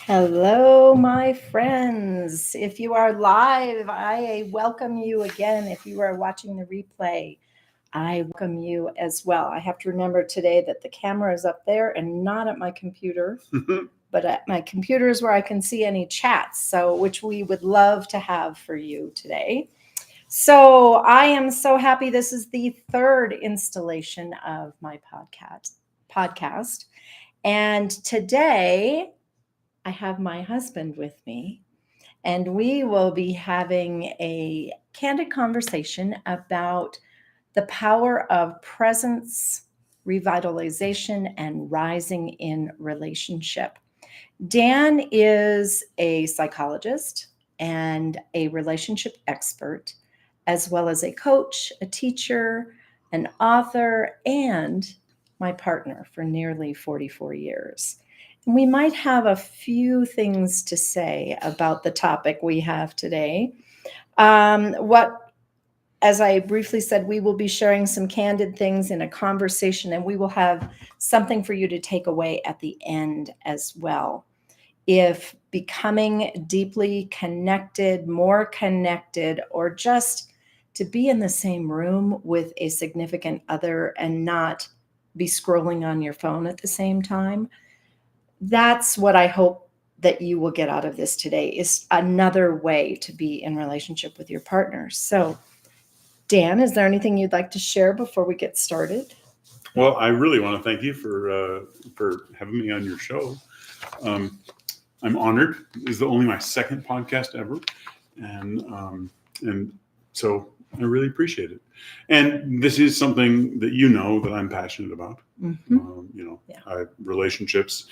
Hello, my friends. If you are live, I welcome you again. If you are watching the replay, I welcome you as well. I have to remember today that the camera is up there and not at my computer, but at my computer is where I can see any chats, so which we would love to have for you today. So I am so happy. This is the third installation of my podcast. And today I have my husband with me, and we will be having a candid conversation about the power of presence, revitalization, and rising in relationship. Dan is a psychologist and a relationship expert, as well as a coach, a teacher, an author, and my partner for nearly 44 years. And we might have a few things to say about the topic we have today. As I briefly said, we will be sharing some candid things in a conversation, and we will have something for you to take away at the end as well. If becoming deeply connected, more connected, or just to be in the same room with a significant other and not be scrolling on your phone at the same time, that's what I hope that you will get out of this today, is another way to be in relationship with your partner. So, Dan, is there anything you'd like to share before we get started? Well, I really want to thank you for having me on your show. I'm honored. This is only my second podcast ever, and so I really appreciate it. And this is something that that I'm passionate about. Yeah. Relationships,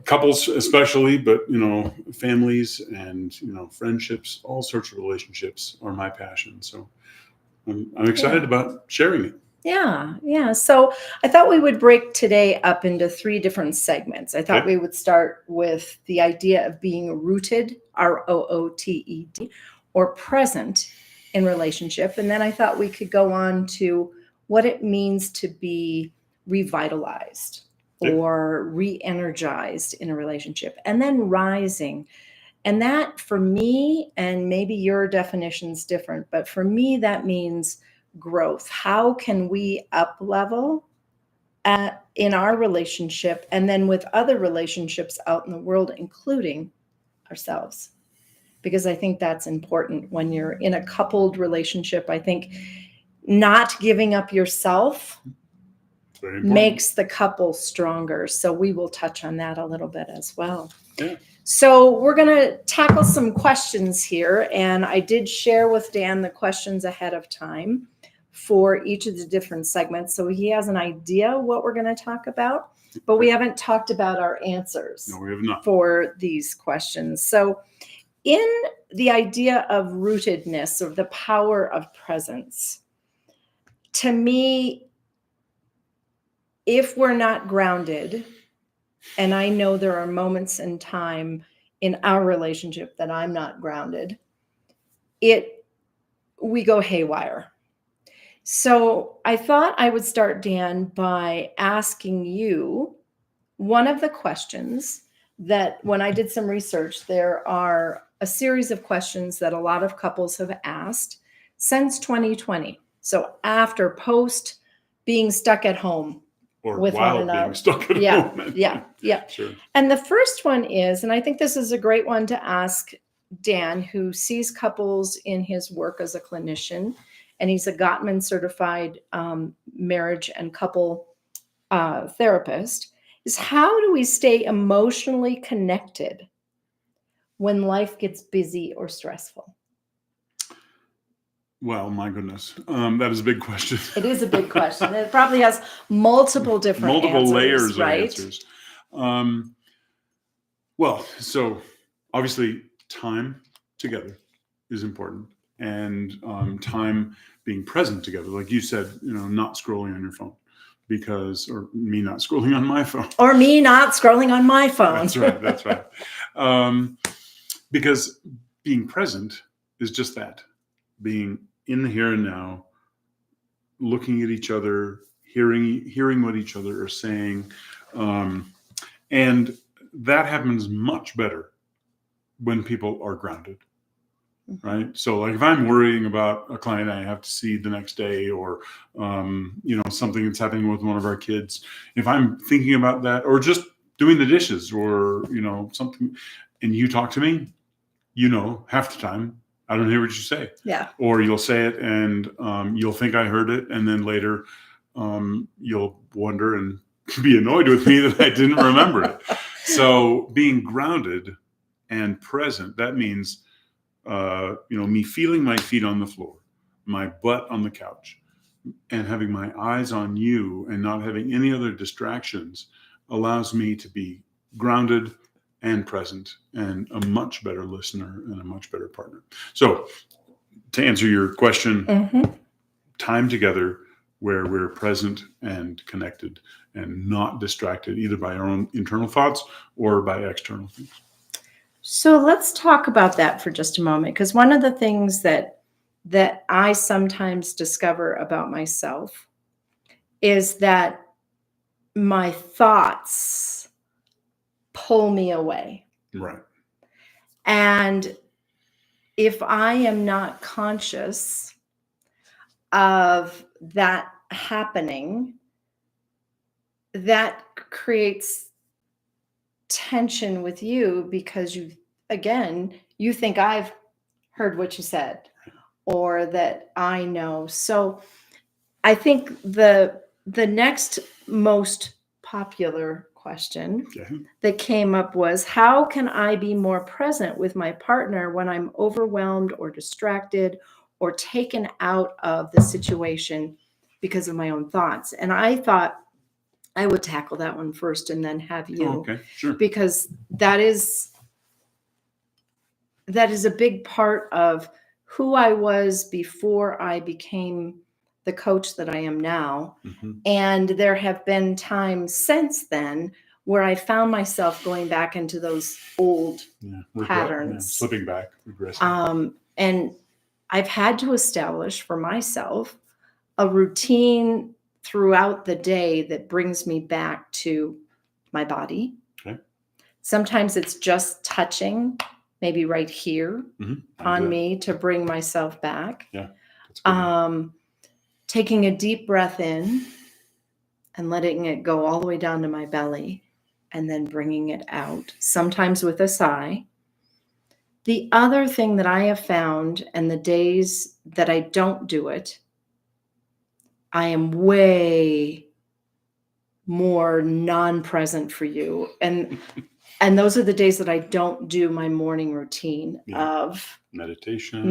couples especially, but families and friendships, all sorts of relationships are my passion. So I'm excited about sharing it. Yeah. So I thought we would break today up into three different segments. I thought we would start with the idea of being rooted, ROOTED, or present in relationship. And then I thought we could go on to what it means to be revitalized or re-energized in a relationship, and then rising. And that, for me, and maybe your definition's different, but for me, that means growth. How can we up level in our relationship and then with other relationships out in the world, including ourselves? Because I think that's important when you're in a coupled relationship. I think not giving up yourself makes the couple stronger. So we will touch on that a little bit as well. Yeah. So we're going to tackle some questions here. And I did share with Dan the questions ahead of time for each of the different segments. So he has an idea what we're going to talk about, but we haven't talked about our answers. No, we have not. For these questions. So in the idea of rootedness, or the power of presence, to me, if we're not grounded, and I know there are moments in time in our relationship that I'm not grounded, we go haywire. So I thought I would start, Dan, by asking you one of the questions that, when I did some research, there are a series of questions that a lot of couples have asked since 2020. So post being stuck at home. Or with while one another. Being stuck at home. Yeah. Sure. And the first one is, and I think this is a great one to ask Dan, who sees couples in his work as a clinician, and he's a Gottman certified marriage and couple therapist, is how do we stay emotionally connected when life gets busy or stressful? Well, my goodness, that is a big question. It is a big question. It probably has multiple answers, layers right? of answers. Well, so obviously time together is important, and time being present together, like you said, not scrolling on your phone, or me not scrolling on my phone, or me not scrolling on my phone. That's right. Because being present is just that. Being in the here and now, looking at each other, hearing what each other are saying, and that happens much better when people are grounded. Right. So like if I'm worrying about a client I have to see the next day, or, something that's happening with one of our kids, if I'm thinking about that, or just doing the dishes, or, something, and you talk to me, half the time I don't hear what you say. Yeah. Or you'll say it and you'll think I heard it. And then later you'll wonder and be annoyed with me that I didn't remember it. So being grounded and present, that means me feeling my feet on the floor, my butt on the couch, and having my eyes on you and not having any other distractions allows me to be grounded and present and a much better listener and a much better partner. So to answer your question, time together where we're present and connected and not distracted either by our own internal thoughts or by external things. So let's talk about that for just a moment, because one of the things that I sometimes discover about myself is that my thoughts pull me away. Right. And if I am not conscious of that happening, that creates tension with you, because you think I've heard what you said, or that I know. So I think the next most popular question that came up was, how can I be more present with my partner when I'm overwhelmed or distracted or taken out of the situation because of my own thoughts? And I thought I would tackle that one first and then have you. Oh, okay, sure. Because that is a big part of who I was before I became the coach that I am now. And there have been times since then where I found myself going back into those old patterns. Slipping back, regressing. And I've had to establish for myself a routine throughout the day that brings me back to my body. Okay. Sometimes it's just touching, maybe right here on me, to bring myself back. Yeah. Taking a deep breath in and letting it go all the way down to my belly, and then bringing it out, sometimes with a sigh. The other thing that I have found, and the days that I don't do it, I am way more non-present for you. And those are the days that I don't do my morning routine of meditation.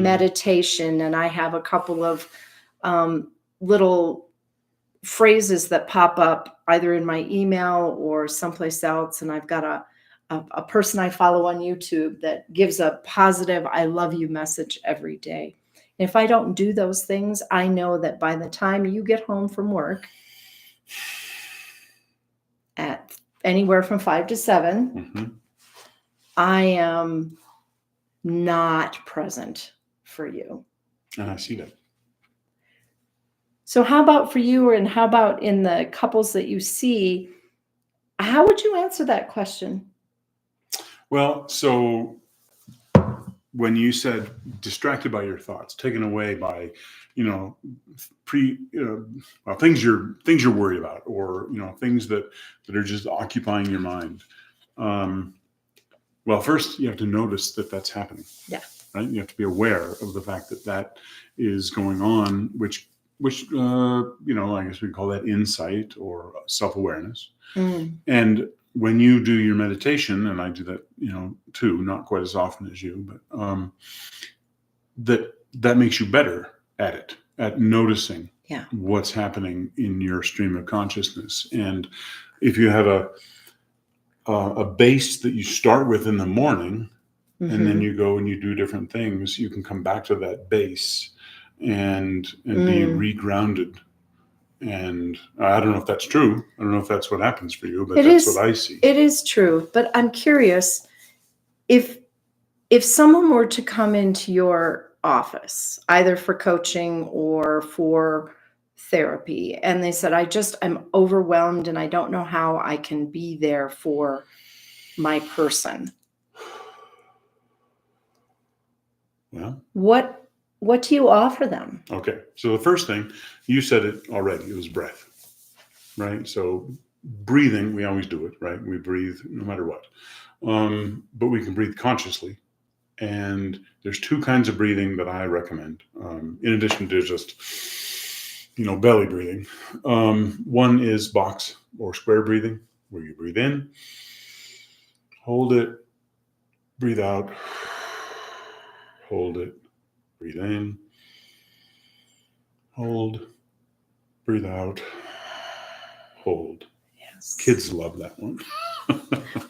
And I have a couple of little phrases that pop up either in my email or someplace else. And I've got a person I follow on YouTube that gives a positive "I love you" message every day. And if I don't do those things, I know that by the time you get home from work at anywhere from 5 to 7, I am not present for you. And I see that. So how about for you, and how about in the couples that you see? How would you answer that question? Well, so when you said distracted by your thoughts, taken away by, things you're worried about, or, things that are just occupying your mind. Well, first you have to notice that that's happening. Yeah. Right. You have to be aware of the fact that is going on, which I guess we call that insight or self-awareness. And when you do your meditation, and I do that, too, not quite as often as you, but that makes you better at it, at noticing what's happening in your stream of consciousness. And if you have a base that you start with in the morning, and then you go and you do different things, you can come back to that base and be regrounded. And I don't know if that's true. I don't know if that's what happens for you, but that's what I see. It is true. But I'm curious, if someone were to come into your office, either for coaching or for therapy, and they said, I'm overwhelmed and I don't know how I can be there for my person? Well, what do you offer them? okay. So the first thing, you said it already, it was breath, right? So breathing, we always do it, right? We breathe no matter what. But we can breathe consciously. And there's two kinds of breathing that I recommend, in addition to just, belly breathing. One is box or square breathing, where you breathe in, hold it, breathe out, hold it, breathe in, hold, breathe out, hold. Yes. Kids love that one.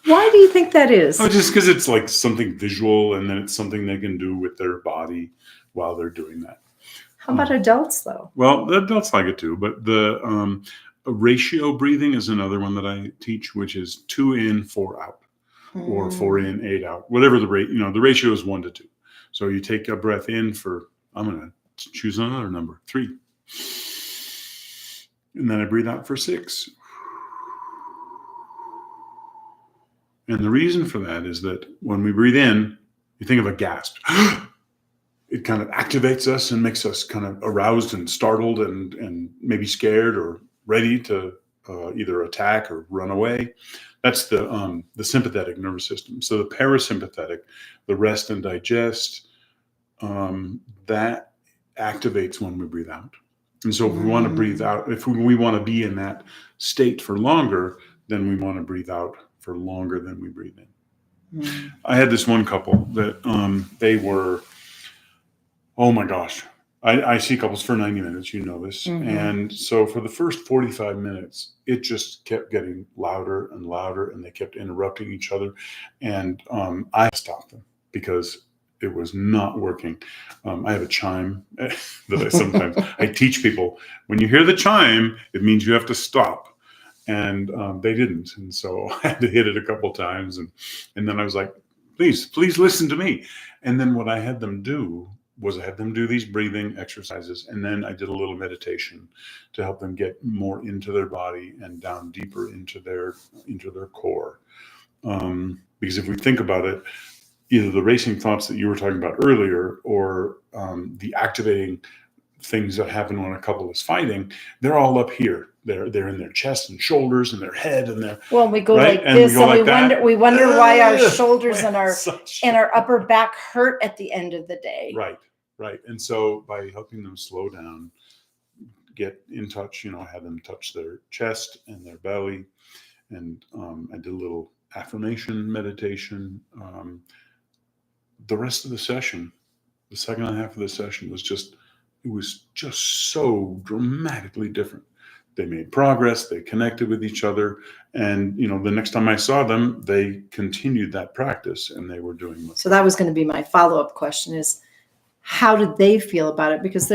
Why do you think that is? Oh, just because it's like something visual, and then it's something they can do with their body while they're doing that. How about adults, though? Well, the adults like it too, but the ratio breathing is another one that I teach, which is 2 in, 4 out, or 4 in, 8 out, whatever the rate. The ratio is 1 to 2. So you take a breath in for, I'm going to choose another number, 3, and then I breathe out for 6. And the reason for that is that when we breathe in, you think of a gasp. It kind of activates us and makes us kind of aroused and startled and maybe scared or ready to either attack or run away. That's the sympathetic nervous system. So the parasympathetic, the rest and digest, that activates when we breathe out. And so if we want to breathe out, if we want to be in that state for longer, then we want to breathe out for longer than we breathe in. I had this one couple that they were, oh my gosh, I see couples for 90 minutes, you know this. And so for the first 45 minutes, it just kept getting louder and louder, and they kept interrupting each other. And I stopped them because it was not working. I have a chime that I teach people. When you hear the chime, it means you have to stop. And they didn't. And so I had to hit it a couple times. And then I was like, please listen to me. And then what I had them do was I had them do these breathing exercises. And then I did a little meditation to help them get more into their body and down deeper into their core. Because if we think about it, either the racing thoughts that you were talking about earlier, or the activating things that happen when a couple is fighting, they're all up here. They're in their chest and shoulders and their head and their we go right? like this, and we wonder why our Ugh, shoulders and our upper back hurt at the end of the day. Right. And so by helping them slow down, get in touch, I had them touch their chest and their belly, and I did a little affirmation meditation. The rest of the session, the second half of the session, was just so dramatically different. They made progress, they connected with each other, and the next time I saw them, they continued that practice, and they were doing much. So that was going to be my follow-up question: is how did they feel about it? Because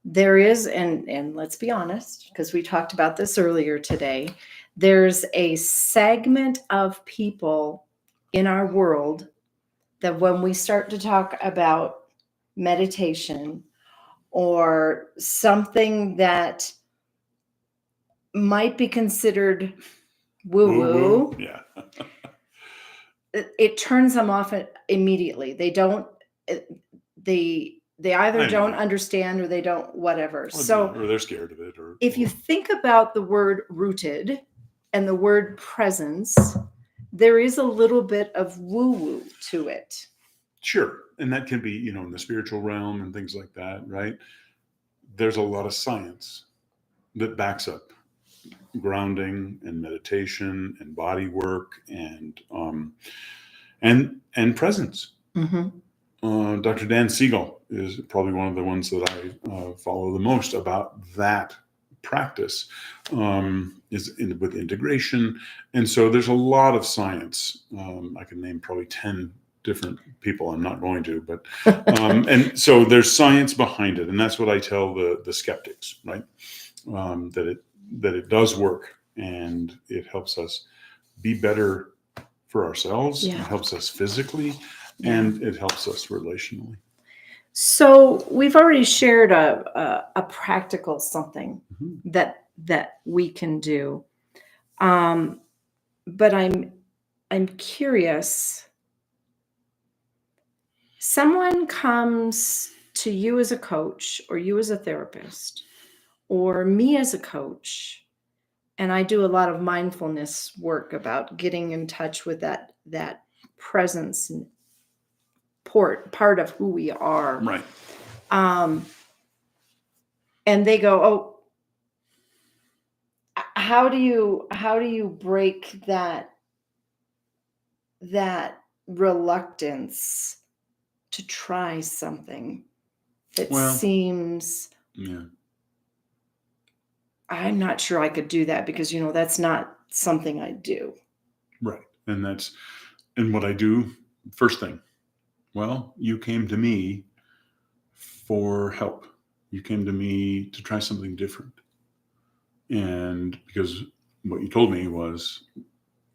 there is, and let's be honest, because we talked about this earlier today, there's a segment of people in our world that when we start to talk about meditation or something that might be considered woo-woo, yeah, it turns them off immediately. They either don't understand, or they don't whatever. Or they're scared of it. Or if you think about the word rooted and the word presence, there is a little bit of woo-woo to it. Sure. And that can be, in the spiritual realm and things like that, right? There's a lot of science that backs up grounding and meditation and body work and presence. Dr. Dan Siegel is probably one of the ones that I follow the most about that practice, with integration. And so there's a lot of science. I can name probably 10 different people. I'm not going to, but and so there's science behind it, and that's what I tell the skeptics, right? That it does work, and it helps us be better for ourselves. Yeah. It helps us physically, and it helps us relationally. So we've already shared a practical something that we can do, but I'm I'm curious. Someone comes to you as a coach, or you as a therapist, or me as a coach, and I do a lot of mindfulness work about getting in touch with that presence and part of who we are. Right. And they go, "Oh, how do you break that reluctance to try something that Well, seems, yeah. I'm not sure I could do that because that's not something I do." Right. And what I do, first thing, well, you came to me for help. You came to me to try something different. And because what you told me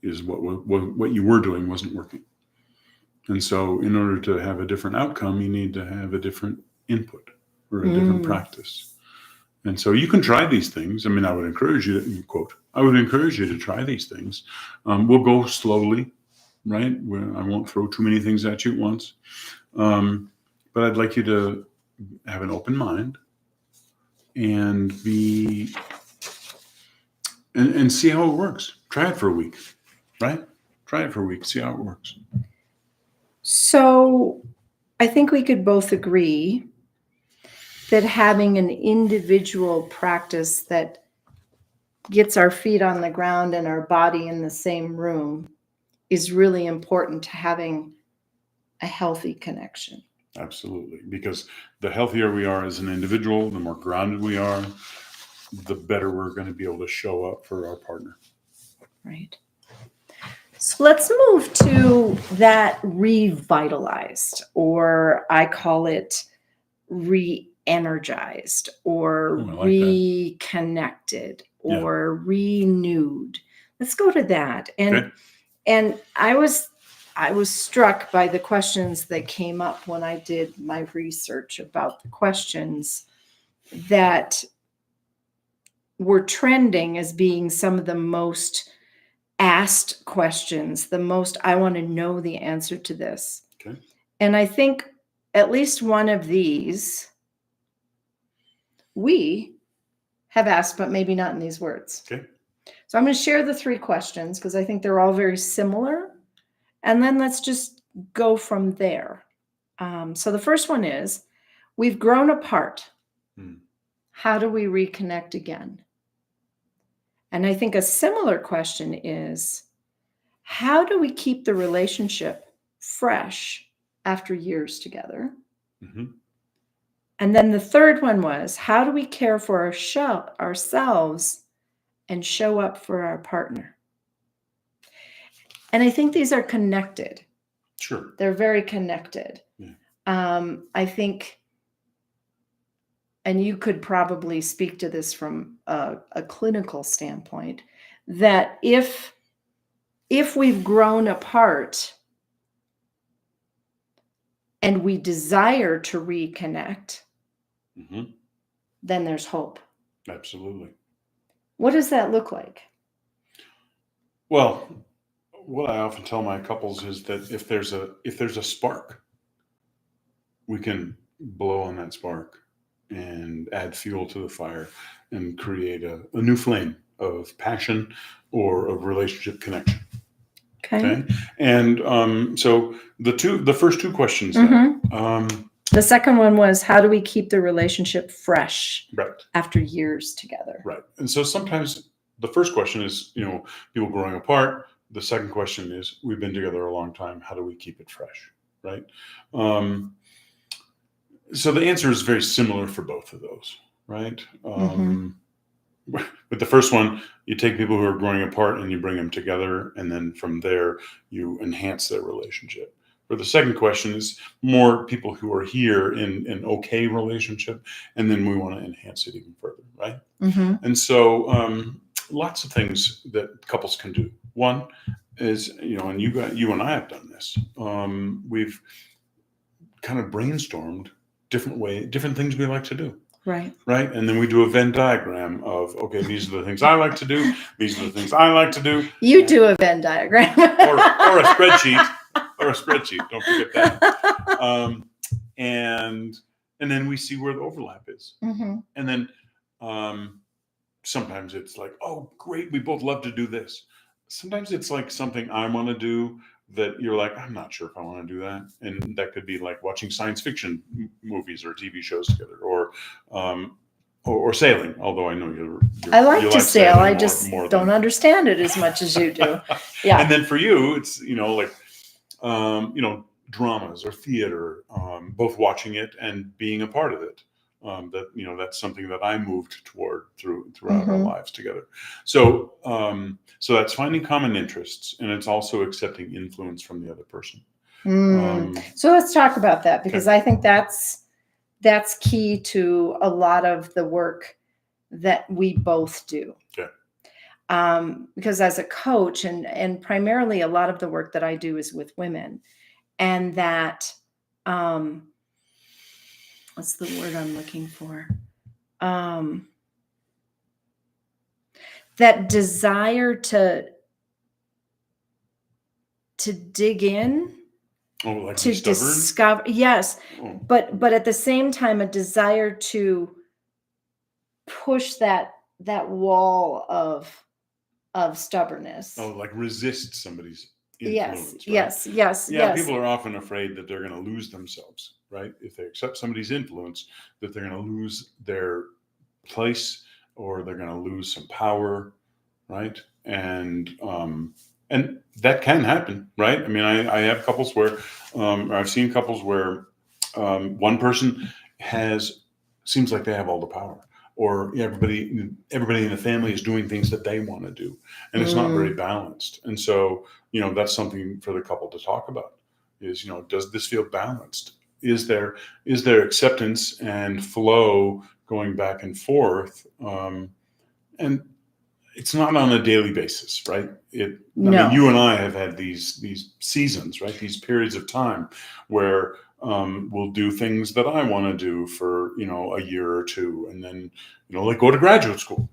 is what you were doing wasn't working. And so in order to have a different outcome, you need to have a different input or a different practice. And so you can try these things. I mean, I would encourage you to try these things. We'll go slowly, right? I won't throw too many things at you at once. But I'd like you to have an open mind and and see how it works. Try it for a week, right? Try it for a week, see how it works. So I think we could both agree that having an individual practice that gets our feet on the ground and our body in the same room is really important to having a healthy connection. Absolutely. Because the healthier we are as an individual, the more grounded we are, the better we're going to be able to show up for our partner. Right. So let's move to that revitalized, or I call it re-energized, or like reconnected, or renewed. Let's go to that. And I was struck by the questions that came up when I did my research about the questions that were trending as being some of the most asked questions, the most, I want to know the answer to this. Okay. And I think at least one of these we have asked, but maybe not in these words. Okay. So I'm going to share the 3 questions because I think they're all very similar. And then let's just go from there. So the first one is, we've grown apart. How do we reconnect again? And I think a similar question is, how do we keep the relationship fresh after years together? Mm-hmm. And then the third one was, how do we care for ourselves and show up for our partner? And I think these are connected. Sure. They're very connected. Yeah. I think, and you could probably speak to this from a clinical standpoint, that if we've grown apart and we desire to reconnect, then there's hope. Absolutely. What does that look like? Well, what I often tell my couples is that if there's a spark, we can blow on that spark and add fuel to the fire and create a new flame of passion or of relationship connection. Okay. And so the first 2 questions then, the second one was, how do we keep the relationship fresh right after years together? Right. And so sometimes the first question is, people growing apart. The second question is, we've been together a long time. How do we keep it fresh? Right. So the answer is very similar for both of those. Right. With the first one, you take people who are growing apart and you bring them together. And then from there, you enhance their relationship. For the second question is more people who are here in an okay relationship. And then we want to enhance it even further. Right. And so lots of things that couples can do. One is, and you and I have done this. We've kind of brainstormed different things we like to do. Right. Right. And then we do a Venn diagram of, okay, these are the things I like to do. These are the things I like to do. You do a Venn diagram. or a spreadsheet. Or a spreadsheet. Don't forget that. And then we see where the overlap is. Mm-hmm. And then sometimes it's like, oh, great, we both love to do this. Sometimes it's like something I want to do that you're like, I'm not sure if I want to do that. And that could be like watching science fiction movies or TV shows together, or sailing. Although I know you like to sail. I just more don't understand it as much as you do. Yeah. And then for you, it's, like, dramas or theater, both watching it and being a part of it. That's something that I moved toward throughout our lives together. So that's finding common interests, and it's also accepting influence from the other person. So let's talk about that, because okay. I think that's key to a lot of the work that we both do. Okay. Because as a coach, and primarily a lot of the work that I do is with women, and that what's the word I'm looking for? That desire to dig in, like to discover. Yes, but at the same time, a desire to push that wall of stubbornness. Oh, like resist somebody's influence. Yes, right? yes. People are often afraid that they're going to lose themselves, right? If they accept somebody's influence, that they're going to lose their place, or they're going to lose some power, right? And that can happen, right? I mean, I have couples where, or I've seen couples where one person seems like they have all the power, or everybody in the family is doing things that they want to do, and it's not very balanced. And so, that's something for the couple to talk about is, does this feel balanced? Is there acceptance and flow going back and forth? And it's not on a daily basis, right? No. I mean, you and I have had these seasons, right? These periods of time where we'll do things that I want to do for, a year or two. And then, like go to graduate school,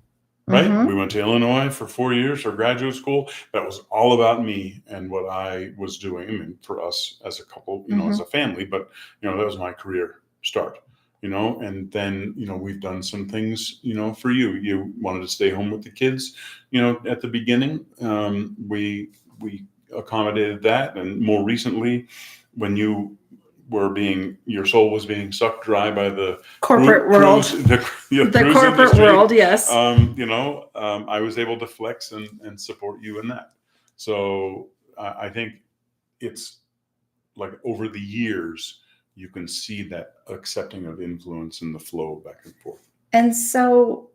right? Mm-hmm. We went to Illinois for 4 years for graduate school. That was all about me and what I was doing. I mean, for us as a couple, as a family, but, that was my career start. And then, we've done some things, for you. You wanted to stay home with the kids, at the beginning. We accommodated that. And more recently, when your soul was being sucked dry by the corporate world, the corporate industry, world, yes. I was able to flex and support you in that. So I think it's like over the years, you can see that accepting of influence and the flow back and forth. And so,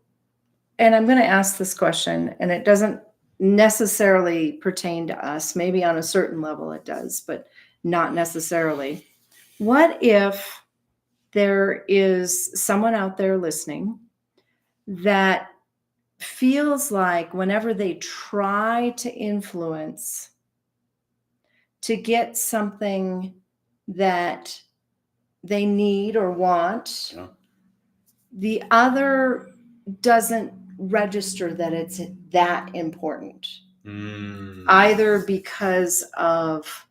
and I'm going to ask this question, and it doesn't necessarily pertain to us. Maybe on a certain level it does, but not necessarily. What if there is someone out there listening that feels like whenever they try to influence to get something that they need or want, the other doesn't register that it's that important, either because of,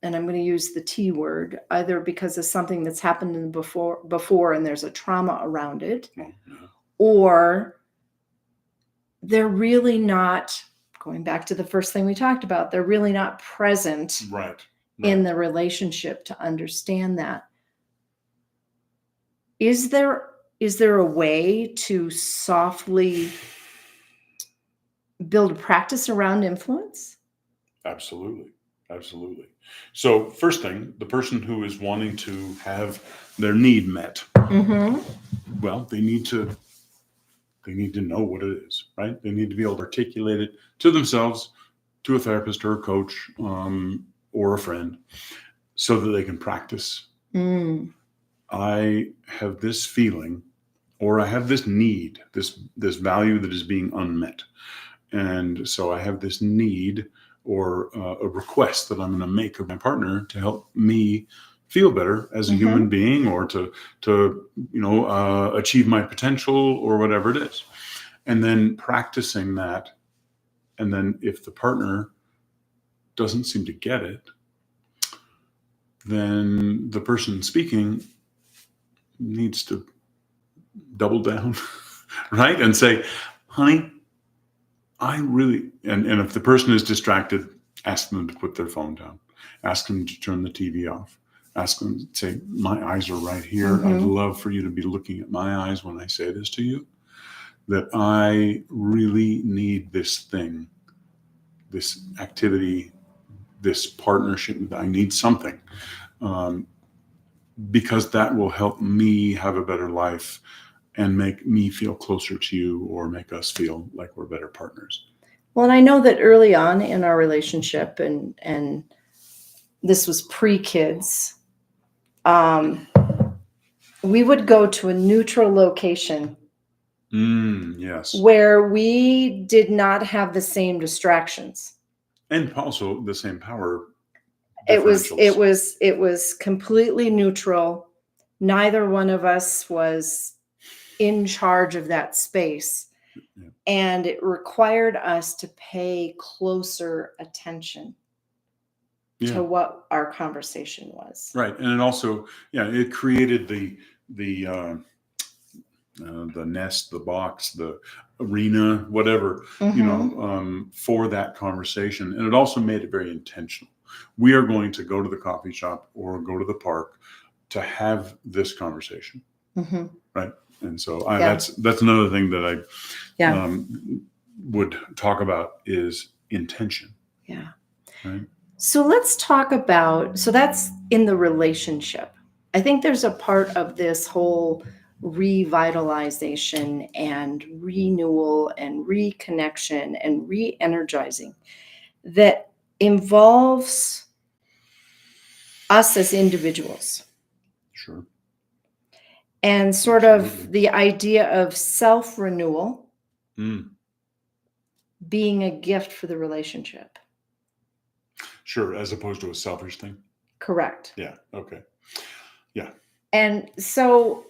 and I'm going to use the T word, either because of something that's happened before and there's a trauma around it, or they're really not, going back to the first thing we talked about, they're really not present in the relationship to understand that. Is there a way to softly build a practice around influence? Absolutely. So first thing, the person who is wanting to have their need met, well, they need to know what it is, right? They need to be able to articulate it to themselves, to a therapist or a coach, or a friend, so that they can practice. I have this feeling, or I have this need, this value that is being unmet. And so I have this need or a request that I'm going to make of my partner to help me feel better as a Mhm. human being, or to achieve my potential, or whatever it is. And then practicing that. And then if the partner doesn't seem to get it, then the person speaking needs to double down, right? And say, honey, I really, and if the person is distracted, ask them to put their phone down, ask them to turn the TV off, ask them to say, my eyes are right here. I'd love for you to be looking at my eyes when I say this to you, that I really need this thing, this activity, this partnership. I need something, because that will help me have a better life and make me feel closer to you, or make us feel like we're better partners. Well, and I know that early on in our relationship, and this was pre-kids, we would go to a neutral location Yes. where we did not have the same distractions. And also the same power It differentials. was completely neutral. Neither one of us was in charge of that space. Yeah. And it required us to pay closer attention to what our conversation was. Right. And it also, it created the nest, the box, the arena, whatever, for that conversation. And it also made it very intentional. We are going to go to the coffee shop or go to the park to have this conversation. Right. And so that's another thing that I would talk about is intention. Yeah. Right. So let's talk about, so that's in the relationship. I think there's a part of this whole revitalization and renewal and reconnection and re-energizing that involves us as individuals. Sure. And sort of the idea of self-renewal being a gift for the relationship. Sure, as opposed to a selfish thing. Correct. Yeah. Okay. Yeah. And so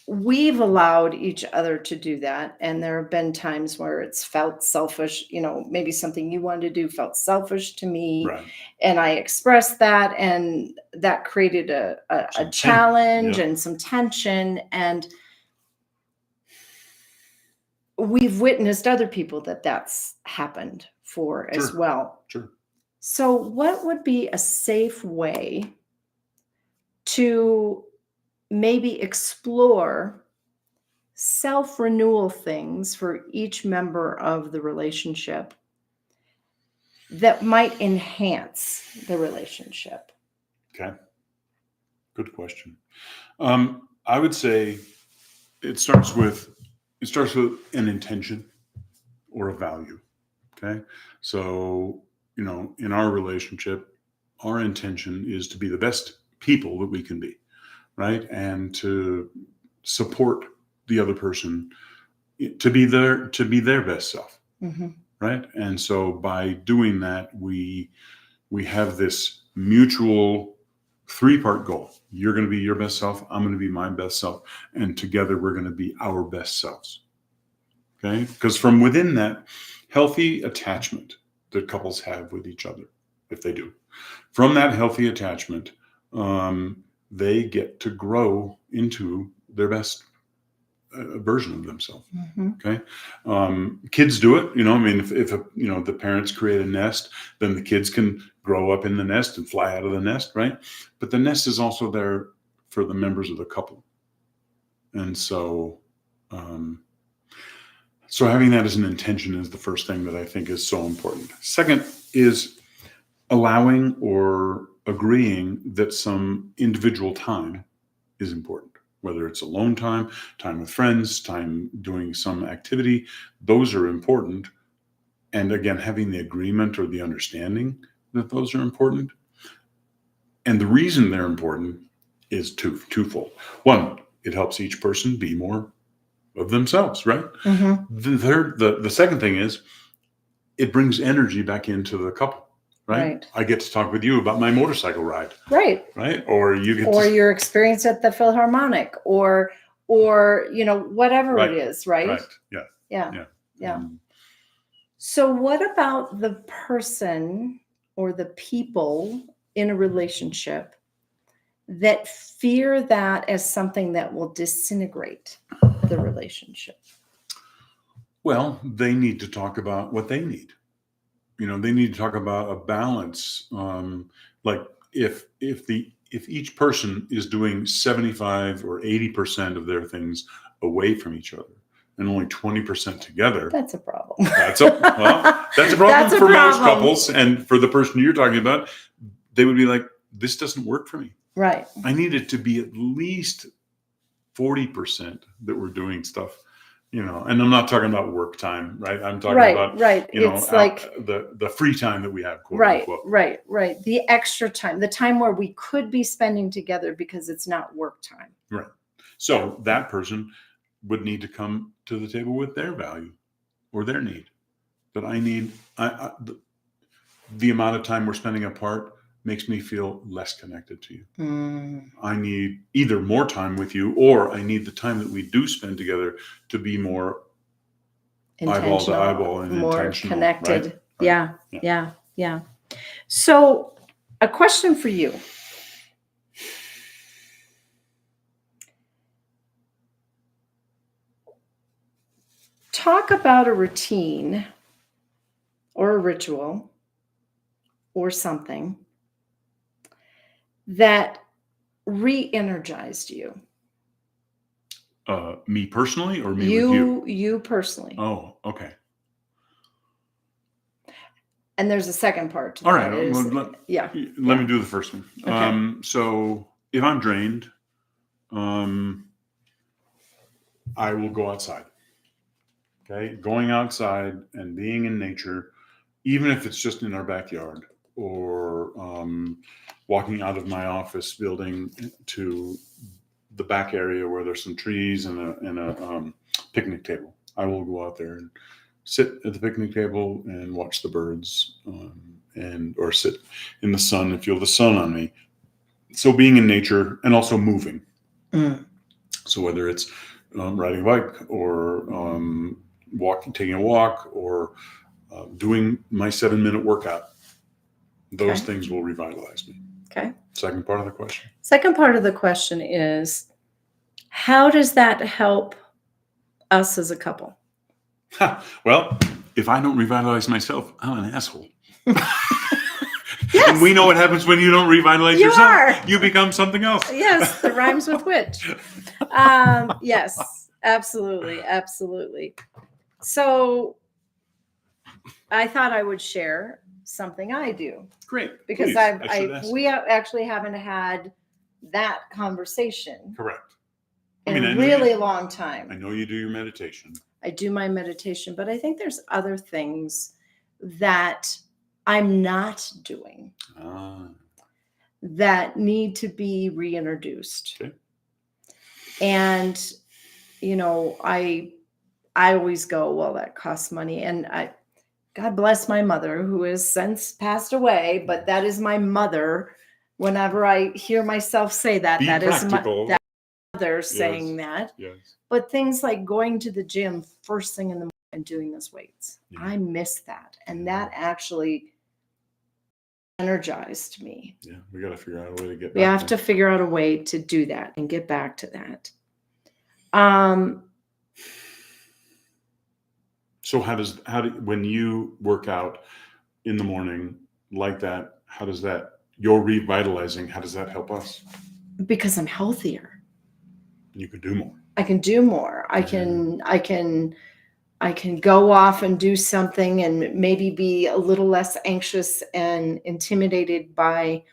we've allowed each other to do that. And there have been times where it's felt selfish, maybe something you wanted to do felt selfish to me. Right. And I expressed that, and that created a challenge and some tension. And we've witnessed other people that's happened for as well. Sure. So what would be a safe way to maybe explore self-renewal things for each member of the relationship that might enhance the relationship? Okay. Good question. I would say it starts with an intention or a value. Okay. So, in our relationship, our intention is to be the best people that we can be, right? And to support the other person to be their best self. Right. And so by doing that, we have this mutual 3-part goal. You're going to be your best self. I'm going to be my best self. And together we're going to be our best selves. Okay. Because from within that healthy attachment that couples have with each other, if they do, from that healthy attachment, they get to grow into their best version of themselves. Okay. Kids do it, if the parents create a nest, then the kids can grow up in the nest and fly out of the nest. Right. But the nest is also there for the members of the couple. And so, so having that as an intention is the first thing that I think is so important. Second is allowing or agreeing that some individual time is important, whether it's alone time, time with friends, time doing some activity. Those are important. And again, having the agreement or the understanding that those are important. And the reason they're important is twofold. One, it helps each person be more of themselves, right? The second thing is it brings energy back into the couple. right? I get to talk with you about my motorcycle ride, right? Or you get or your experience at the Philharmonic, or whatever Right. it is, right? Right. Yeah. Yeah. Yeah. So what about the person or the people in a relationship that fear that as something that will disintegrate the relationship? Well, they need to talk about what they need. They need to talk about a balance. Like if each person is doing 75 or 80% of their things away from each other and only 20% together, that's a problem. That's a problem for most couples. And for the person you're talking about, they would be like, this doesn't work for me. Right. I need it to be at least 40% that we're doing stuff, and I'm not talking about work time, right? I'm talking about, it's like the free time that we have, quote right, unquote. right. The extra time, the time where we could be spending together because it's not work time. Right. So that person would need to come to the table with their value or their need. But the amount of time we're spending apart makes me feel less connected to you. I need either more time with you, or I need the time that we do spend together to be more eyeball to eyeball and more intentional, connected. Right? Yeah. So a question for you. Talk about a routine or a ritual or something that re-energized you. Me personally, or me with you? You personally. Oh, okay. And there's a second part to All that. right. Let me do the first one. Okay. So if I'm drained, I will go outside. Okay. Going outside and being in nature, even if it's just in our backyard, or walking out of my office building to the back area where there's some trees and a picnic table. I will go out there and sit at the picnic table and watch the birds, or sit in the sun and feel the sun on me. So being in nature and also moving. So whether it's riding a bike, or taking a walk, or doing my 7-minute workout, those things will revitalize me. Okay. Second part of the question. Second part of the question is, how does that help us as a couple? Well, if I don't revitalize myself, I'm an asshole. Yes. And we know what happens when you don't revitalize yourself. You become something else. Yes, it rhymes with which. Yes, absolutely. So I thought I would share something I do. Great. Because we actually haven't had that conversation. Correct. In a really long time. I know you do your meditation. I do my meditation, but I think there's other things that I'm not doing that need to be reintroduced. Okay. And, I always go, well, that costs money. And God bless my mother, who has since passed away, but that is my mother. Whenever I hear myself say that, that is my mother saying that. Yes. But things like going to the gym first thing in the morning and doing those weights, I miss that. And that actually energized me. Yeah, we got to figure out a way to get back. We have to figure out a way to do that and get back to that. So when you work out in the morning like that, you're revitalizing, how does that help us? Because I'm healthier. You can do more. I can do more. I can go off and do something and maybe be a little less anxious and intimidated by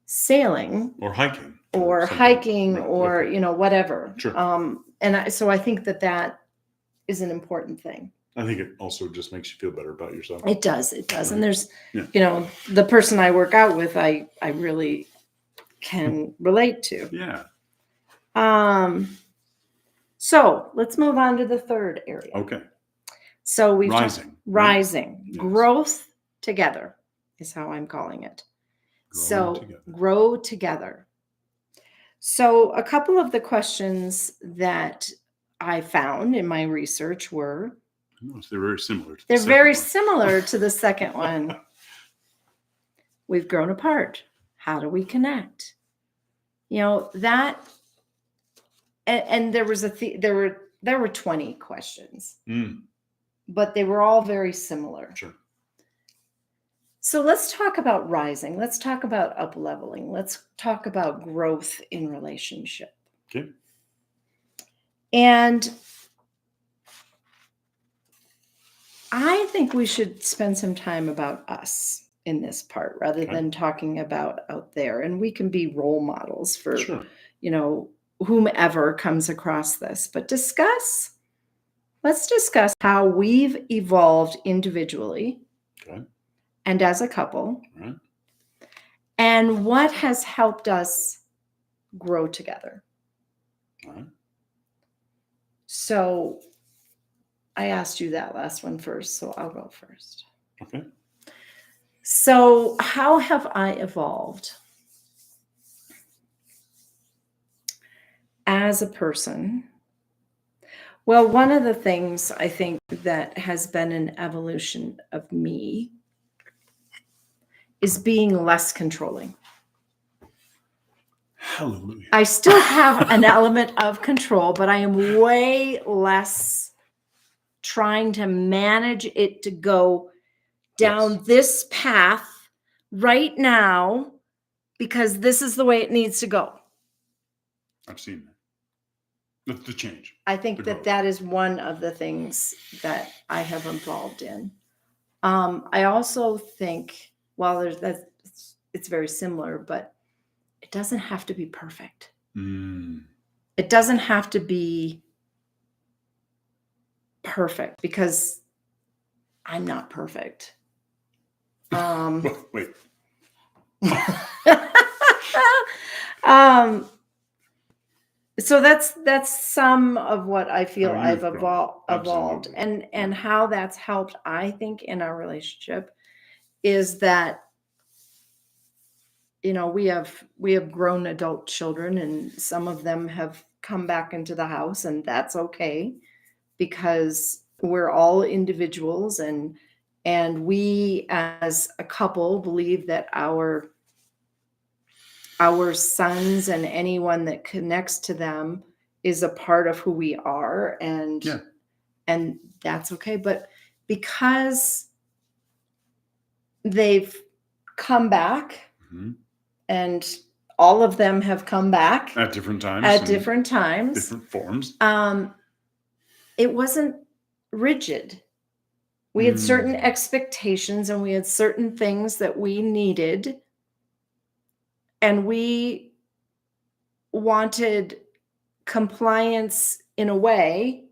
sailing or hiking or whatever. Sure. So I think that is an important thing. I think it also just makes you feel better about yourself. It does. Right. And there's, the person I work out with, I really can relate to. Yeah. So let's move on to the third area. Okay. So we've rising, right? Growth together. is how I'm calling it. Growing together. Grow together. So a couple of the questions that I found in my research were, Notice they're very similar. They're very similar to the second one. We've grown apart. How do we connect? That, and there was there were 20 questions, but they were all very similar. Sure. So let's talk about rising. Let's talk about up-leveling. Let's talk about growth in relationship. Okay. And I think we should spend some time about us in this part rather than talking about out there. And we can be role models for, whomever comes across this. But let's discuss how we've evolved individually and as a couple, and what has helped us grow together. So I asked you that last one first, so I'll go first. Okay. So how have I evolved as a person? Well, one of the things I think that has been an evolution of me is being less controlling. Hallelujah. I still have an element of control, but I am way less trying to manage it to go down this path right now because this is the way it needs to go. I've seen that. That's the change. I think that is one of the things that I have evolved in. I also think, it's very similar, but it doesn't have to be perfect. It doesn't have to be perfect because I'm not perfect. Wait. So that's some of what I feel I've evolved, and how that's helped, I think, in our relationship is that we have grown adult children, and some of them have come back into the house, and that's okay because we're all individuals, and we as a couple believe that our sons and anyone that connects to them is a part of who we are, and that's okay. But because they've come back, and all of them have come back at different times, different forms, it wasn't rigid. We had certain expectations, and we had certain things that we needed, and we wanted compliance in a way,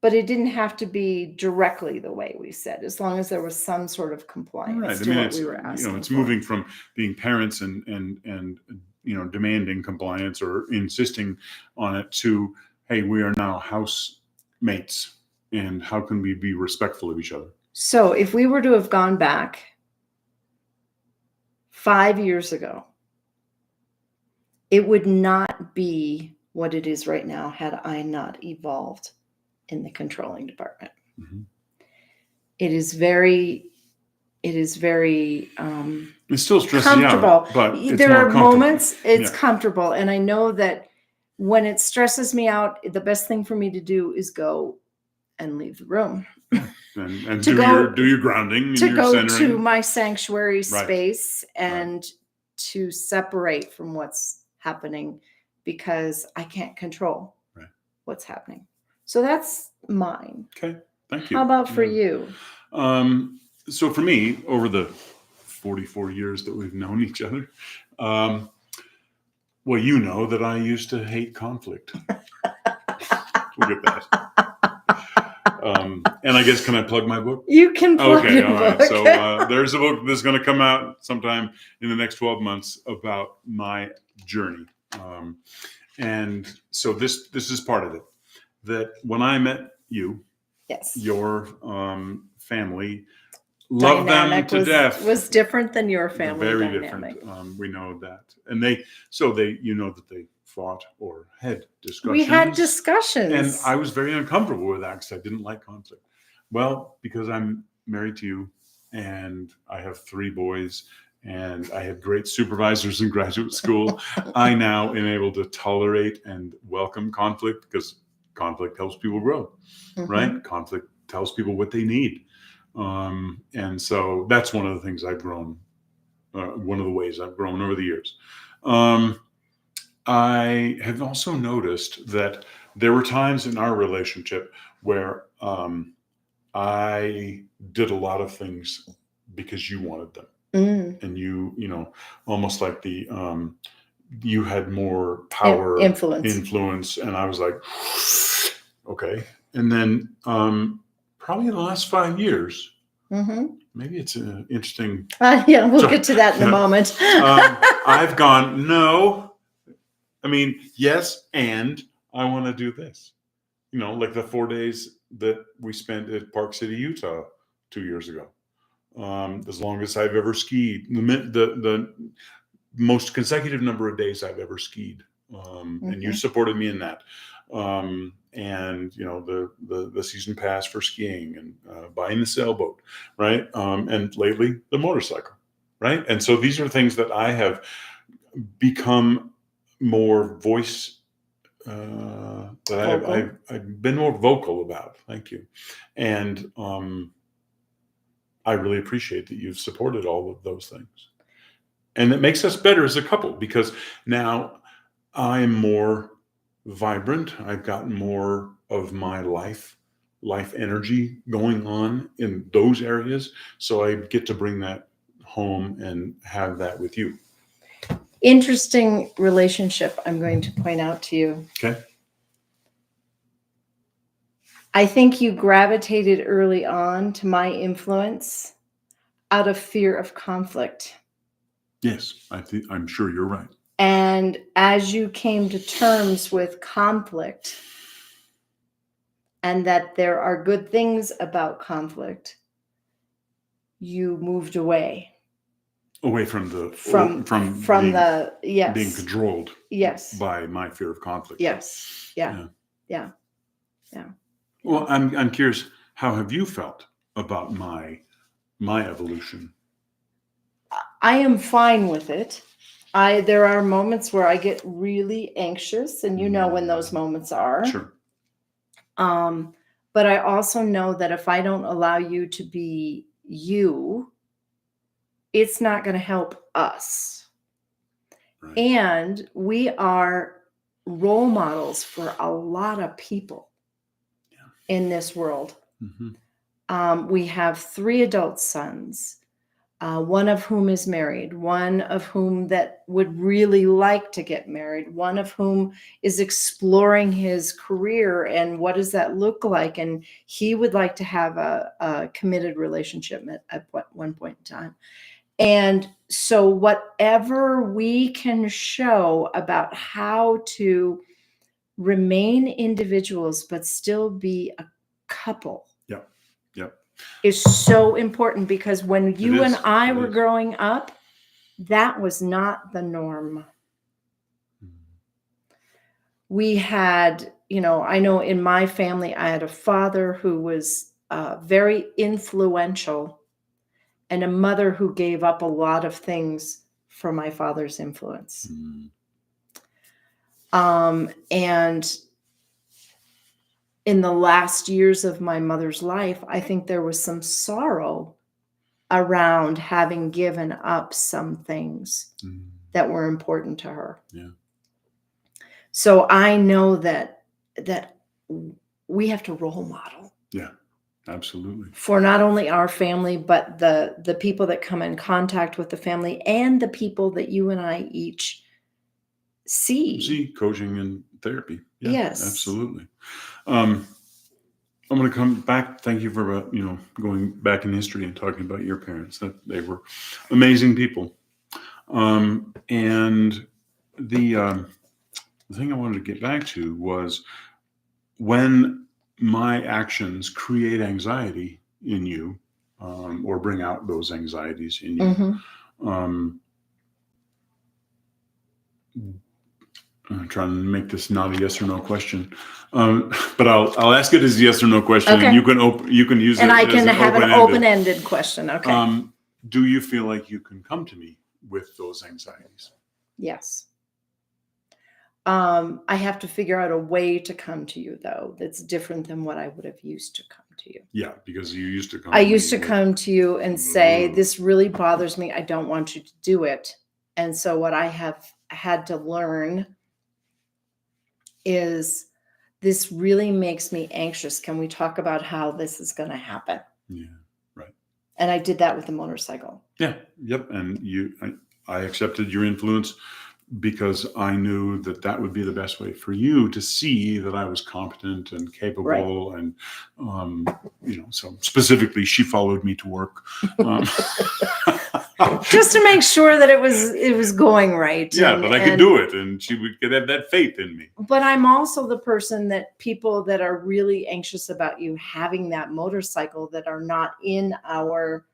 but it didn't have to be directly the way we said, as long as there was some sort of compliance to what we were asking. It's moving from being parents and demanding compliance or insisting on it to, hey, we are now housemates, and how can we be respectful of each other? So if we were to have gone back 5 years ago, it would not be what it is right now had I not evolved in the controlling department. It is very it's still stressing comfortable. Out, but there are moments it's comfortable, and I know that when it stresses me out, the best thing for me to do is go and leave the room and do your grounding, to your go centering. To my sanctuary space and to separate from what's happening, because I can't control what's happening. So that's mine. Okay, thank you. How about for you? So for me, over the 44 years that we've known each other, well, you know that I used to hate conflict. Look at that. And I guess, can I plug my book? You can plug your book. Right. So there's a book that's going to come out sometime in the next 12 months about my journey. And so this is part of it. That when I met you, your family love them dynamic to death. was different than your They're family very dynamic. different. We know that, and they that they fought or had discussions. We had discussions, and I was very uncomfortable with that because I didn't like conflict. Well, because I'm married to you, and I have 3 boys, and I had great supervisors in graduate school, I now am able to tolerate and welcome conflict because conflict helps people grow, right? Conflict tells people what they need. And so that's one of the things I've grown, one of the ways I've grown over the years. I have also noticed that there were times in our relationship where I did a lot of things because you wanted them. And you almost like you had more power, influence, and I was like, okay. And then probably in the last 5 years, maybe it's an interesting. Yeah, we'll get to that in a moment. I've gone, no. I mean, yes, and I want to do this. Like the 4 days that we spent at Park City, Utah 2 years ago. As long as I've ever skied, the most consecutive number of days I've ever skied. And you supported me in that. And the season pass for skiing and buying the sailboat, right? And lately the motorcycle, right? And so these are things that I have become more voice. That I've been more vocal about. Thank you, and I really appreciate that you've supported all of those things, and it makes us better as a couple because now I'm more vibrant. I've gotten more of my life energy going on in those areas, so I get to bring that home and have that with you. Interesting relationship I'm going to point out to you. Okay. I think you gravitated early on to my influence out of fear of conflict. Yes, I'm sure you're right. And as you came to terms with conflict and that there are good things about conflict, you moved away. Away from the yes, being controlled, yes, by my fear of conflict. Yes, yeah. Well, I'm curious, how have you felt about my evolution? I am fine with it. There are moments where I get really anxious, and you know when those moments are. Sure. But I also know that if I don't allow you to be you, it's not going to help us. Right. And we are role models for a lot of people in this world. We have 3 adult sons, one of whom is married, one of whom that would really like to get married, one of whom is exploring his career and what does that look like. And he would like to have a committed relationship at one point in time. And so whatever we can show about how to remain individuals but still be a couple is so important, because when you and I were growing up, that was not the norm. We had, I know in my family, I had a father who was very influential and a mother who gave up a lot of things for my father's influence. And in the last years of my mother's life, I think there was some sorrow around having given up some things that were important to her. Yeah. So I know that we have to role model. Yeah. Absolutely. For not only our family, but the people that come in contact with the family and the people that you and I each see. Coaching and therapy. Yeah, yes. Absolutely. I'm going to come back. Thank you for, going back in history and talking about your parents. That they were amazing people. And the thing I wanted to get back to was when my actions create anxiety in you, or bring out those anxieties in you. Mm-hmm. I'm trying to make this not a yes or no question, but I'll ask it as a yes or no question, Okay. and you can use And it I as can an have an open-ended question. Okay. Do you feel like you can come to me with those anxieties? Yes. I have to figure out a way to come to you, though, that's different than what I would have used to come to you. Yeah, because you used to come. I used to come to you and say, Ugh. this really bothers me. I don't want you to do it. And so what I have had to learn is, this really makes me anxious. Can we talk about how this is going to happen? Yeah, right. And I did that with the motorcycle. Yeah, yep. And I accepted your influence because I knew that that would be the best way for you to see that I was competent and capable. Right. And, so specifically, she followed me to work. Just to make sure that it was going right. Yeah, that I could do it, and she would have that faith in me. But I'm also the person that people that are really anxious about you having that motorcycle that are not in our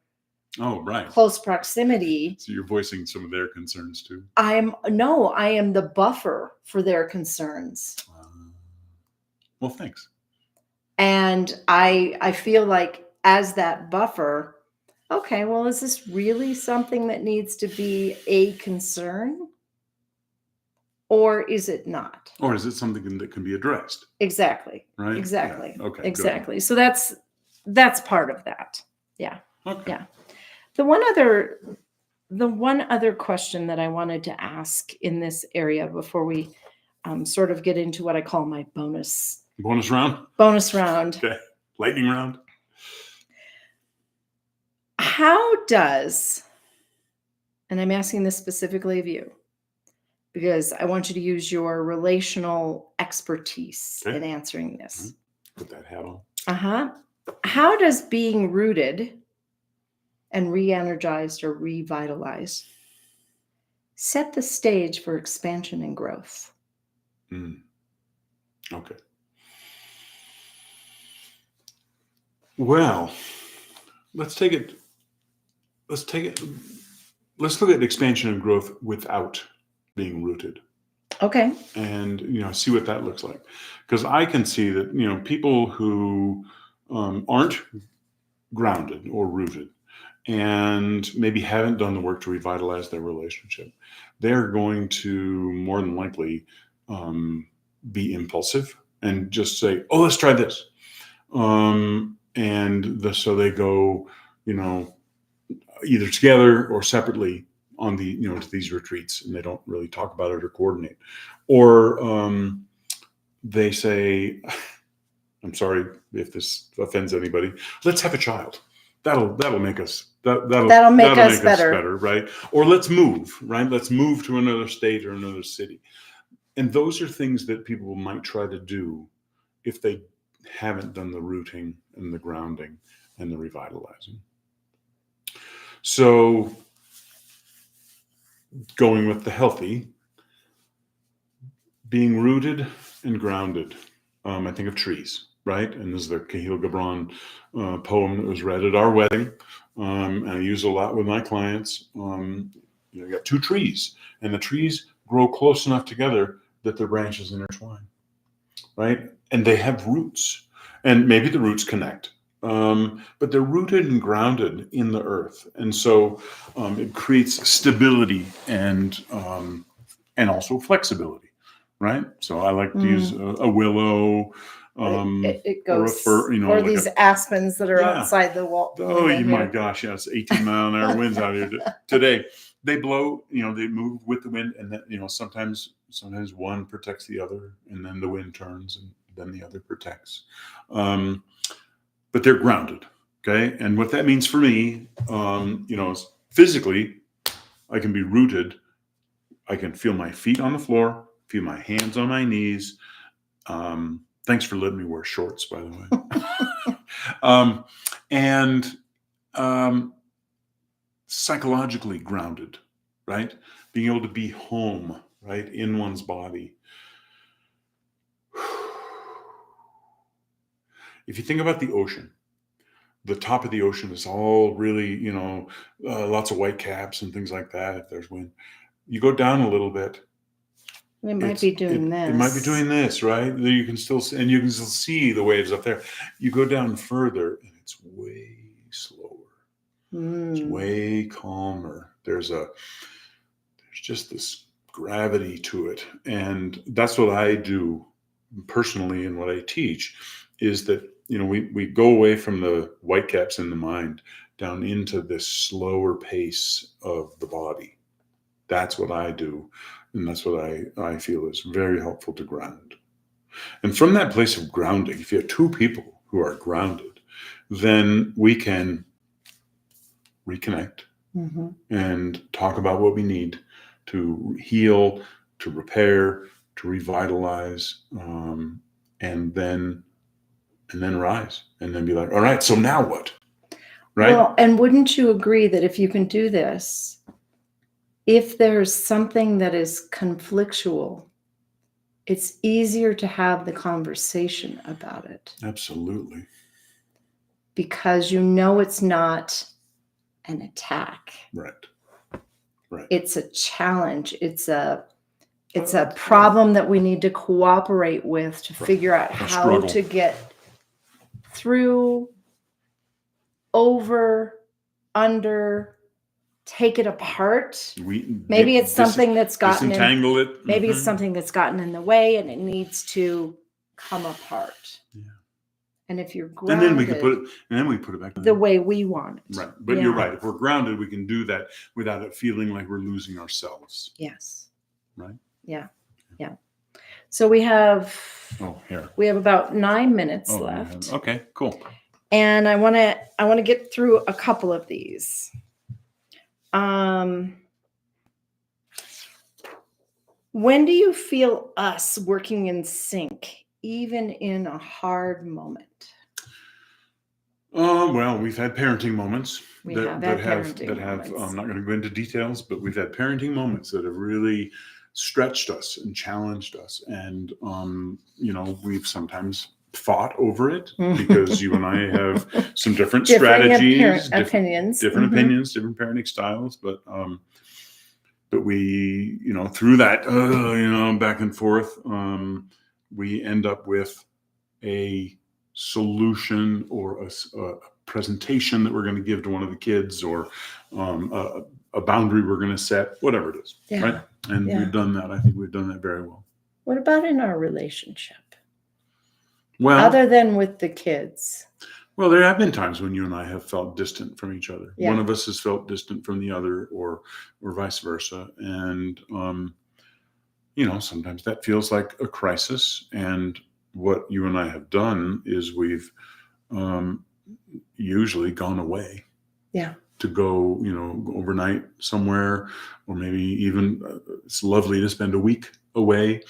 close proximity. So you're voicing some of their concerns too. I am the buffer for their concerns. Well, thanks. And I feel like, as that buffer, okay, well, is this really something that needs to be a concern? Or is it not? Or is it something that can be addressed? Exactly. Right? Exactly. Yeah. Okay. Exactly. Good. So that's part of that. Yeah. Okay. Yeah. The one other question that I wanted to ask in this area before we sort of get into what I call my bonus round. Okay. Lightning round. How does, and I'm asking this specifically of you, because I want you to use your relational expertise in answering this. Put that hat on. How does being rooted and re-energized or revitalized set the stage for expansion and growth? Okay. Well, let's look at expansion and growth without being rooted. Okay. And, see what that looks like. Because I can see that, people who aren't grounded or rooted and maybe haven't done the work to revitalize their relationship, they're going to more than likely be impulsive and just say, oh, let's try this. So they go, either together or separately on to these retreats, and they don't really talk about it or coordinate. Or they say, I'm sorry if this offends anybody, let's have a child. That'll make us that'll make us better, right? Or let's move, right? Let's move to another state or another city. And those are things that people might try to do if they haven't done the rooting and the grounding and the revitalizing. So going with the healthy, being rooted and grounded, I think of trees, right? And this is the Kahlil Gibran poem that was read at our wedding. And I use a lot with my clients. You got two trees, and the trees grow close enough together that their branches intertwine, right? And they have roots, and maybe the roots connect. But they're rooted and grounded in the earth. And so it creates stability and also flexibility, right? So I like to use a willow. It goes, or a fir, or these aspens that are outside the wall. Oh, my gosh, yes, 18-mile-an-hour winds out here today. They blow, they move with the wind, and then, sometimes one protects the other, and then the wind turns, and then the other protects. But they're grounded, okay? And what that means for me, is physically, I can be rooted. I can feel my feet on the floor, feel my hands on my knees. Thanks for letting me wear shorts, by the way. And psychologically grounded, right? Being able to be home, right, in one's body. If you think about the ocean, the top of the ocean is all really, lots of white caps and things like that. If there's wind, you go down a little bit. It might be doing this. It might be doing this, right? You can still see the waves up there. You go down further, and it's way slower. It's way calmer. There's just this gravity to it, and that's what I do personally, and what I teach is that we go away from the whitecaps in the mind down into this slower pace of the body. That's what I do, and that's what I feel is very helpful to ground. And from that place of grounding, if you have two people who are grounded, then we can reconnect and talk about what we need to heal, to repair, to revitalize, and then rise, and then be like, all right, so now what? Right? Well, and wouldn't you agree that if you can do this, if there's something that is conflictual, it's easier to have the conversation about it. Absolutely. Because it's not an attack. Right. It's a challenge. It's a problem that we need to cooperate with to figure out how to get through, over, under, take it apart. Maybe it's something that's gotten disentangle it. Maybe it's something that's gotten in the way, and it needs to come apart. Yeah. And if you're grounded, and then we put it back the way we want it. Right. But you're right. If we're grounded, we can do that without it feeling like we're losing ourselves. Yes. Right. Yeah. Yeah. So we have here. We have about 9 minutes left. Yeah. Okay, cool. And I want to get through a couple of these. When do you feel us working in sync, even in a hard moment? Well, we've had parenting moments that have. Moments. I'm not going to go into details, but we've had parenting moments that have really stretched us and challenged us, and we've sometimes fought over it because you and I have some different strategies, opinions, different parenting styles, but we, through that, back and forth, we end up with a solution or a presentation that we're going to give to one of the kids, or a boundary we're going to set, whatever it is, right? And we've done that. I think we've done that very well. What about in our relationship? Well, other than with the kids. Well, there have been times when you and I have felt distant from each other. Yeah. One of us has felt distant from the other, or vice versa. And, sometimes that feels like a crisis. And what you and I have done is we've usually gone away. Yeah. To go, overnight somewhere, or maybe even it's lovely to spend a week away.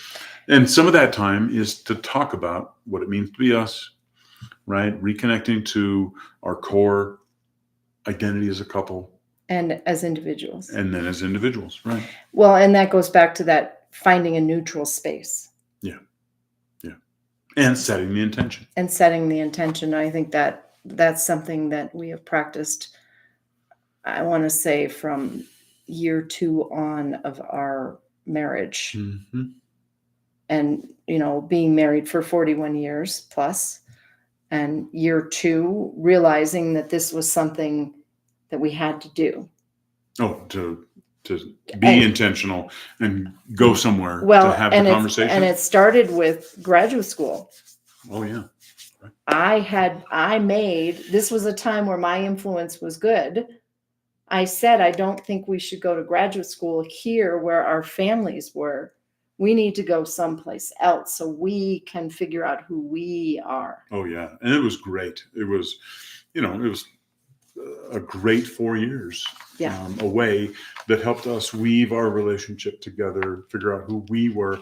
And some of that time is to talk about what it means to be us, right? Reconnecting to our core identity as a couple. And as individuals. And then as individuals, right? Well, and that goes back to that finding a neutral space. Yeah. Yeah. And setting the intention. I think that's something that we have practiced, I want to say, from year 2 on of our marriage. Mm-hmm. And, being married for 41 years plus, and year 2, realizing that this was something that we had to do. Oh, to be intentional and go somewhere to have the conversation. And it started with graduate school. Oh, yeah. Right. This was a time where my influence was good. I said, I don't think we should go to graduate school here where our families were. We need to go someplace else so we can figure out who we are. Oh, yeah. And it was great. It was, a great 4 years away that helped us weave our relationship together, figure out who we were,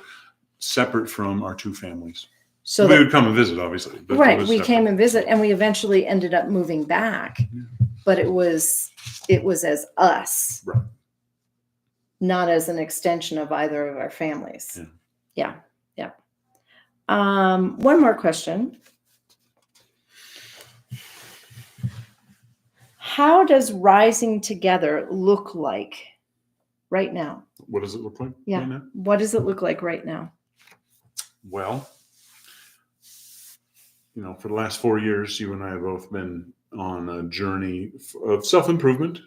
separate from our 2 families. So we would come and visit, obviously. But right. We came and visit, and we eventually ended up moving back. Yeah. But it was as us. Right. Not as an extension of either of our families. Yeah. One more question. how does rising together look like right now? What does it look like Yeah. right now? What does it look like right now? Well, for the last 4 years, you and I have both been on a journey of self-improvement,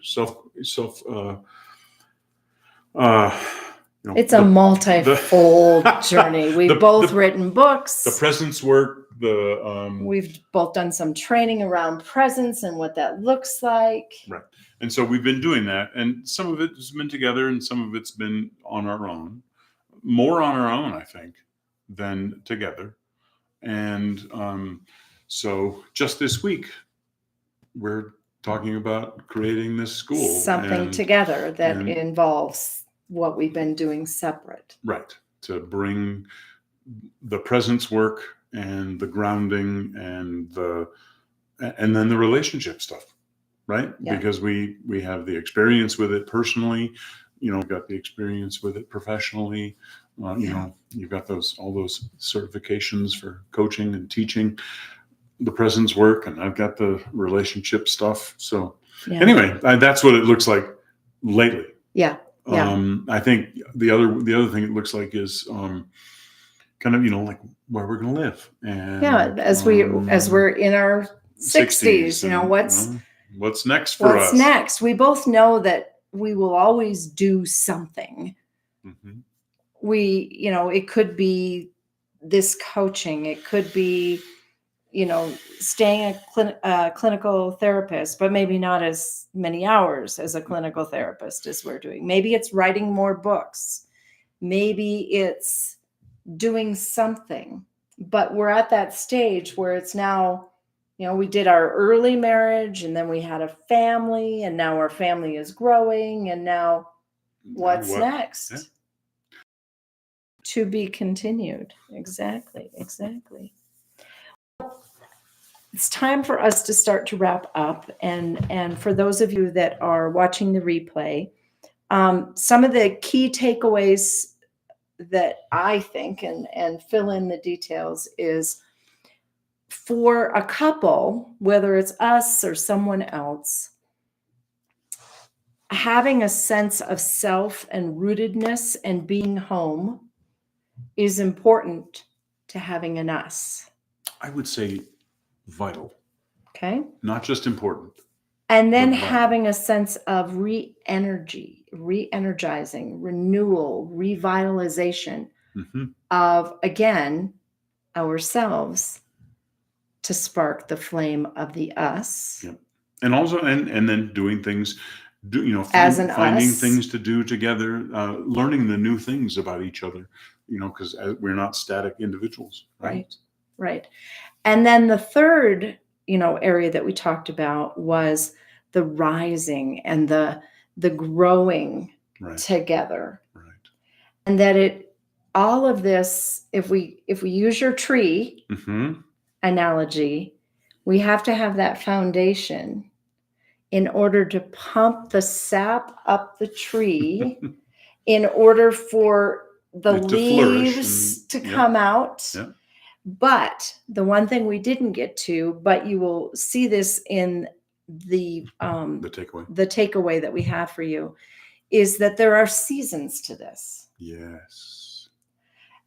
It's a multi-fold journey. We've both written books. The presence work. We've both done some training around presence and what that looks like. Right. And so we've been doing that. And some of it has been together and some of it's been on our own. More on our own, I think, than together. And so just this week, we're talking about creating this school. Something together that involves what we've been doing separate. Right. To bring the presence work and the grounding and then the relationship stuff, right? Yeah. Because we have the experience with it personally, we've got the experience with it professionally. You've got all those certifications for coaching and teaching the presence work, and I've got the relationship stuff. So anyway, that's what it looks like lately. Yeah. I think the other thing it looks like is kind of like where we're going to live. And as we're in our 60s, what's next for us? What's next? We both know that we will always do something. Mm-hmm. It could be this coaching. It could be, staying a clinical therapist, but maybe not as many hours as a clinical therapist as we're doing. Maybe it's writing more books. Maybe it's doing something. But we're at that stage where it's now, we did our early marriage and then we had a family and now our family is growing. And now what's next? Yeah. To be continued. Exactly. It's time for us to start to wrap up. And for those of you that are watching the replay, some of the key takeaways that I think, and fill in the details, is for a couple, whether it's us or someone else, having a sense of self and rootedness and being home is important to having an us. I would say vital. Okay. Not just important. And then having a sense of re-energizing, renewal, revitalization of, again, ourselves to spark the flame of the us. Yep. And also, and then doing things, finding things to do together, learning the new things about each other, because we're not static individuals. Right. And then the third, area that we talked about was the rising and the growing together. Right. And that all of this, if we use your tree analogy, we have to have that foundation in order to pump the sap up the tree in order for the leaves to come out. Yeah. But the one thing we didn't get to, but you will see this in the takeaway that we have for you, is that there are seasons to this. Yes.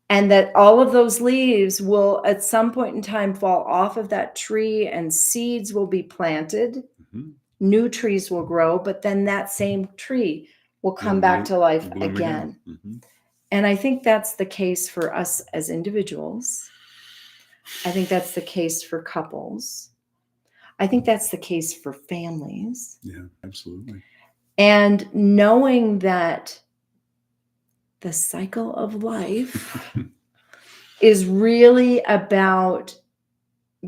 And that all of those leaves will at some point in time fall off of that tree and seeds will be planted. Mm-hmm. New trees will grow, but then that same tree will come back to life again. Mm-hmm. And I think that's the case for us as individuals. I think that's the case for couples. I think that's the case for families. Yeah, absolutely. And knowing that the cycle of life is really about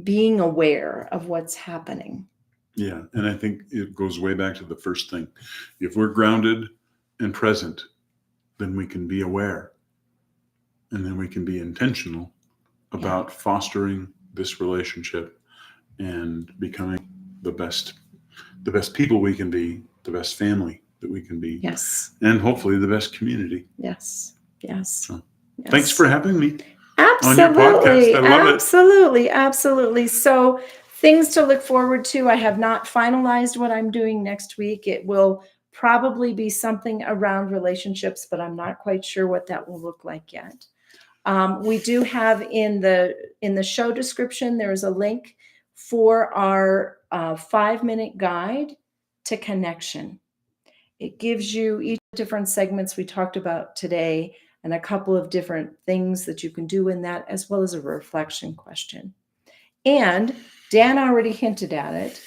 being aware of what's happening. Yeah, and I think it goes way back to the first thing. If we're grounded and present, then we can be aware. And then we can be intentional about fostering this relationship and becoming the best people we can be, the best family that we can be. Yes. And hopefully the best community. Yes. So, thanks for having me. Absolutely. On your podcast. I love it. Absolutely. So Things to look forward to. I have not finalized what I'm doing next week. It will probably be something around relationships, but I'm not quite sure what that will look like yet. We do have in the show description, there's a link for our 5-minute guide to connection. It gives you each different segments we talked about today and a couple of different things that you can do in that, as well as a reflection question. And Dan already hinted at it,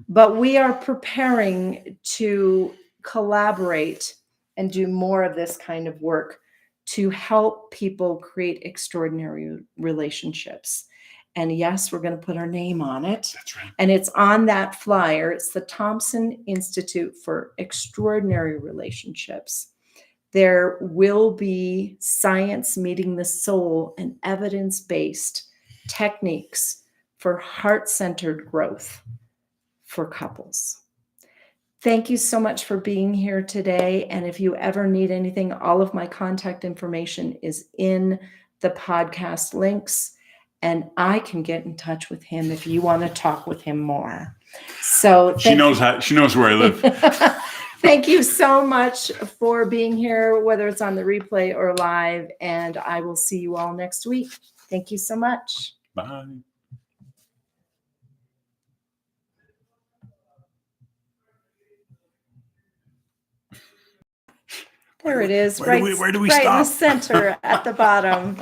but we are preparing to collaborate and do more of this kind of work to help people create extraordinary relationships. And yes, we're going to put our name on it. That's right. And it's on that flyer. It's the Thompson Institute for Extraordinary Relationships. There will be science meeting the soul and evidence-based techniques for heart-centered growth for couples. Thank you so much for being here today. And if you ever need anything, all of my contact information is in the podcast links, and I can get in touch with him if you want to talk with him more. So she knows where I live. Thank you so much for being here, whether it's on the replay or live, and I will see you all next week. Thank you so much. Bye. There it is, where do we right stop? in the center at the bottom.